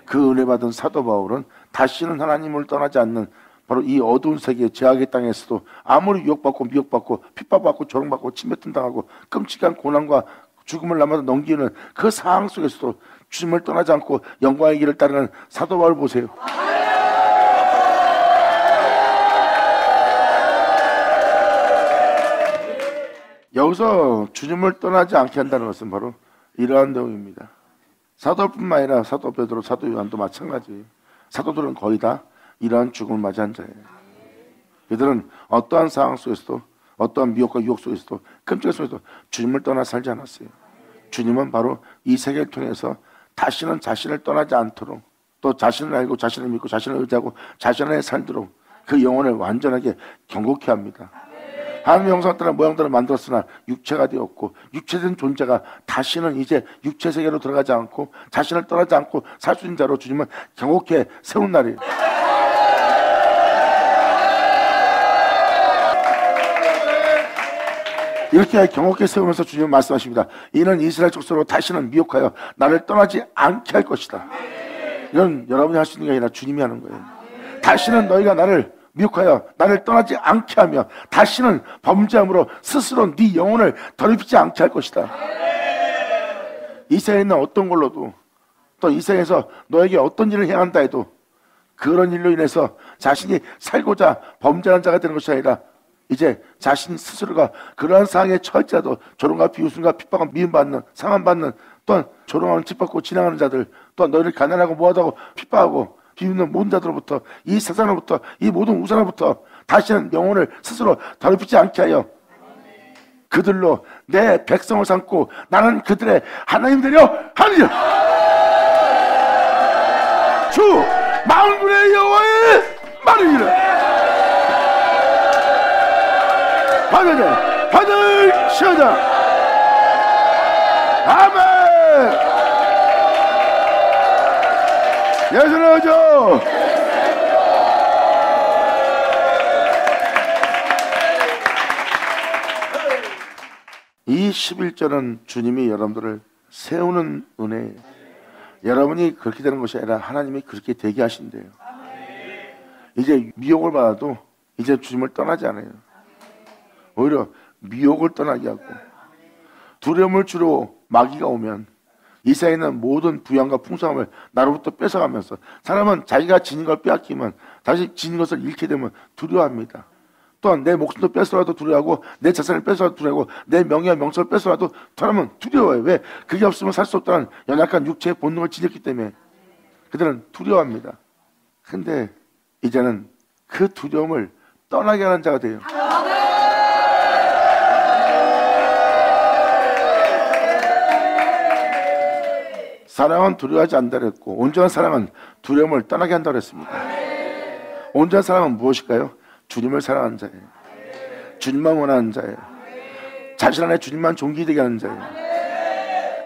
그 은혜 받은 사도 바울은 다시는 하나님을 떠나지 않는 바로 이 어두운 세계 죄악의 땅에서도 아무리 유혹받고 미혹받고 핍박받고 조롱받고 침뱉음당하고 끔찍한 고난과 죽음을 남아도 넘기는 그 상황 속에서도 주님을 떠나지 않고 영광의 길을 따르는 사도 바울 보세요. 여기서 주님을 떠나지 않게 한다는 것은 바로 이러한 내용입니다. 사도뿐만 아니라 사도 베드로, 사도 요한도 마찬가지예요. 사도들은 거의 다 이러한 죽음을 맞이한 자예요. 그들은 어떠한 상황 속에서도 어떠한 미혹과 유혹 속에서도 끔찍한 속에서도 주님을 떠나 살지 않았어요. 주님은 바로 이 세계를 통해서 다시는 자신을 떠나지 않도록 또 자신을 알고 자신을 믿고 자신을 의지하고 자신을 살도록 그 영혼을 완전하게 경고케 합니다. 하나님의 형상을 따라 모양대로 만들었으나 육체가 되었고 육체된 존재가 다시는 이제 육체 세계로 들어가지 않고 자신을 떠나지 않고 살 수 있는 자로 주님은 경고케 세운 날이에요. 이렇게 경고케 세우면서 주님은 말씀하십니다. 이는 이스라엘 족속으로 다시는 미혹하여 나를 떠나지 않게 할 것이다. 이건 여러분이 할 수 있는 게 아니라 주님이 하는 거예요. 다시는 너희가 나를 미혹하여 나를 떠나지 않게 하며 다시는 범죄함으로 스스로 네 영혼을 더럽히지 않게 할 것이다. 이 세상에 있는 어떤 걸로도 또 이 세상에서 너에게 어떤 일을 행한다 해도 그런 일로 인해서 자신이 살고자 범죄하는 자가 되는 것이 아니라 이제 자신 스스로가 그러한 상황에 처할지라도 조롱과 비웃음과 핍박과 미움받는 상함받는 또한 조롱하는 짓밟고 지나가는 자들 또한 너희를 가난하고 뭐하다고 핍박하고 비웃는 모든 자들로부터 이 세상으로부터 이 모든 우상으로부터 다시는 영혼을 스스로 더럽히지 않게 하여 그들로 내 백성을 삼고 나는 그들의 하나님 되려 하느니라. 주 만군의 여호와의 말이니라. 받으시오다. 아멘. 예수는 오죠. 이 11절은 주님이 여러분들을 세우는 은혜예요. 여러분이 그렇게 되는 것이 아니라 하나님이 그렇게 되게 하신대요. 이제 미혹을 받아도 이제 주님을 떠나지 않아요. 오히려 미혹을 떠나게 하고 두려움을 주로 마귀가 오면 이 세상에 있는 모든 부양과 풍성함을 나로부터 뺏어가면서 사람은 자기가 지닌 걸 빼앗기면 다시 지닌 것을 잃게 되면 두려워합니다. 또한 내 목숨도 뺏어라도 두려워하고 내 재산을 뺏어라도 두려워하고 내 명예와 명성을 뺏어라도 사람은 두려워해요. 왜? 그게 없으면 살 수 없다는 연약한 육체의 본능을 지녔기 때문에 그들은 두려워합니다. 근데 이제는 그 두려움을 떠나게 하는 자가 돼요. 사랑은 두려워하지 않는다 그랬고 온전한 사랑은 두려움을 떠나게 한다고 그랬습니다. 온전한 사랑은 무엇일까요? 주님을 사랑하는 자예요. 주님만 원하는 자예요. 자신 안에 주님만 존귀되게 하는 자예요.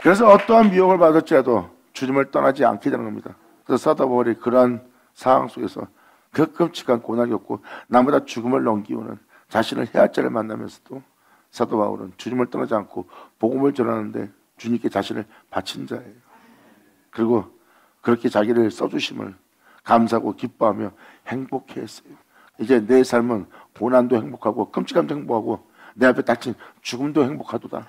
그래서 어떠한 미혹을 받았지라도 주님을 떠나지 않게 되는 겁니다. 그래서 사도 바울이 그러한 상황 속에서 그 끔찍한 고난이 없고 나보다 죽음을 넘기우는 자신을 해할 자를 만나면서도 사도 바울은 주님을 떠나지 않고 복음을 전하는데 주님께 자신을 바친 자예요. 그리고 그렇게 자기를 써주심을 감사하고 기뻐하며 행복해했어요. 이제 내 삶은 고난도 행복하고 끔찍함도 행복하고 내 앞에 닥친 죽음도 행복하도다.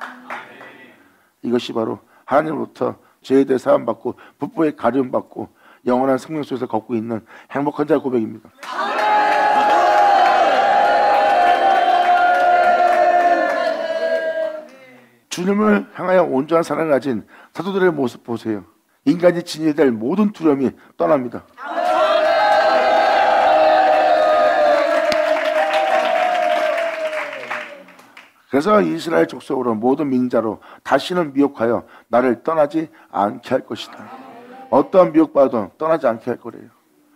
이것이 바로 하나님으로부터 죄에 대해 사함받고 불법에 가려움받고 영원한 생명 속에서 걷고 있는 행복한 자의 고백입니다. 주님을 향하여 온전한 사랑을 가진 사도들의 모습 보세요. 인간이 지녀야 될 모든 두려움이 떠납니다. 그래서 이스라엘 족속으로 모든 민자로 다시는 미혹하여 나를 떠나지 않게 할 것이다. 어떠한 미혹받아도 떠나지 않게 할 거래요.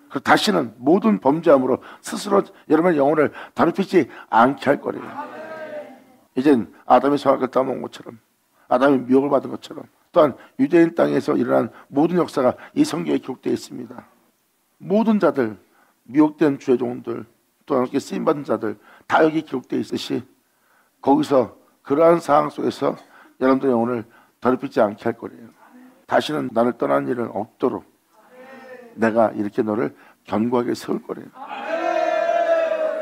그리고 다시는 모든 범죄함으로 스스로 여러분의 영혼을 더럽히지 않게 할 거래요. 이젠 아담이 선악을 따먹은 것처럼, 아담이 미혹을 받은 것처럼, 또한 유대인 땅에서 일어난 모든 역사가 이 성경에 기록되어 있습니다. 모든 자들, 미혹된 주의 종들, 또한 이렇게 쓰임받은 자들 다 여기 기록되어 있듯이 거기서 그러한 상황 속에서 여러분들의 영혼을 더럽히지 않게 할 거래요. 다시는 나를 떠나는 일은 없도록 내가 이렇게 너를 견고하게 세울 거래요.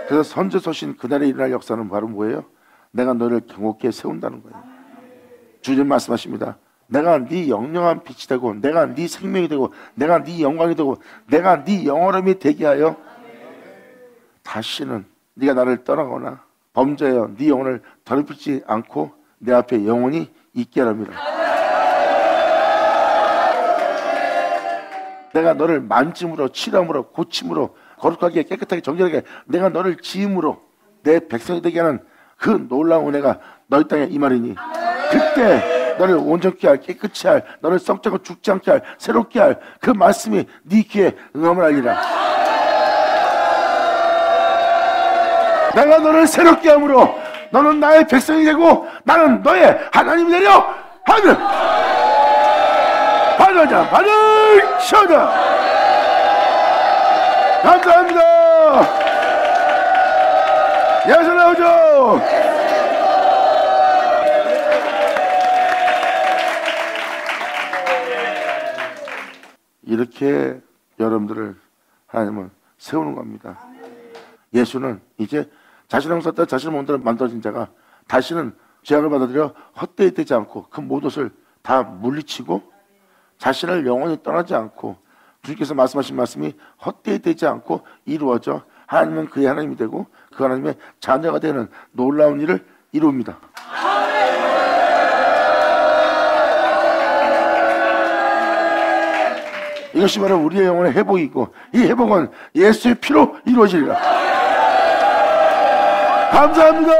그래서 선지서신 그날에 일어날 역사는 바로 뭐예요? 내가 너를 견고하게 세운다는 거예요. 주님 말씀하십니다. 내가 네 영영한 빛이 되고 내가 네 생명이 되고 내가 네 영광이 되고 내가 네 영원함이 되게 하여 다시는 네가 나를 떠나거나 범죄하여 네 영혼을 더럽히지 않고 내 앞에 영원히 있게 하랍니다. 내가 너를 만짐으로 치람으로 고침으로 거룩하게 깨끗하게 정결하게 내가 너를 지음으로 내 백성이 되게 하는 그 놀라운 은혜가 너희 땅에 임하리니 그때 너를 온전케 할 깨끗이 할 너를 썩지 않고 죽지 않게 할 새롭게 할 그 말씀이 네 귀에 응함을 알리라. 내가 너를 새롭게 함으로 너는 나의 백성이 되고 나는 너의 하나님이 되려 하늘 받으자 받으셔자. 감사합니다. 예수 나오죠. 이렇게 여러분들을 하나님은 세우는 겁니다. 예수는 이제 자신을 썼다 자신을 만들어진 자가 다시는 죄악을 받아들여 헛되이 되지 않고 그 모든 것을 다 물리치고 자신을 영원히 떠나지 않고 주님께서 말씀하신 말씀이 헛되이 되지 않고 이루어져 하나님은 그의 하나님이 되고 그 하나님의 자녀가 되는 놀라운 일을 이룹니다. 이것이 바로 우리의 영혼의 회복이고 이 회복은 예수의 피로 이루어지리라. 감사합니다.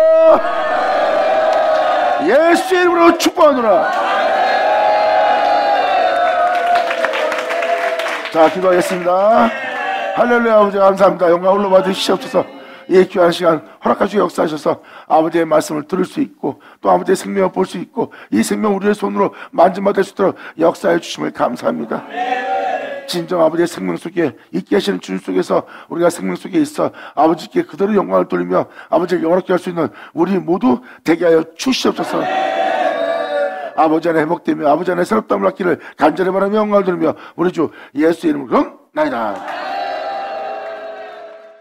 예수의 이름으로 축복하노라. 자, 기도하겠습니다. 할렐루야. 아버지 감사합니다. 영광 홀로 받으시옵소서. 이 귀한 시간 허락하시고 역사하셔서 아버지의 말씀을 들을 수 있고 또 아버지의 생명을 볼 수 있고 이 생명 우리의 손으로 만져받을 수 있도록 역사해 주심을 감사합니다. 진정 아버지의 생명 속에 있게 하시는 주님 속에서 우리가 생명 속에 있어 아버지께 그대로 영광을 돌리며 아버지를 영원하게 할 수 있는 우리 모두 되게 하여 주시옵소서. 아버지 안에 회복되며 아버지 안에 새롭다함을 얻기를 간절히 바라며 영광을 돌리며 우리 주 예수의 이름으로 나이다.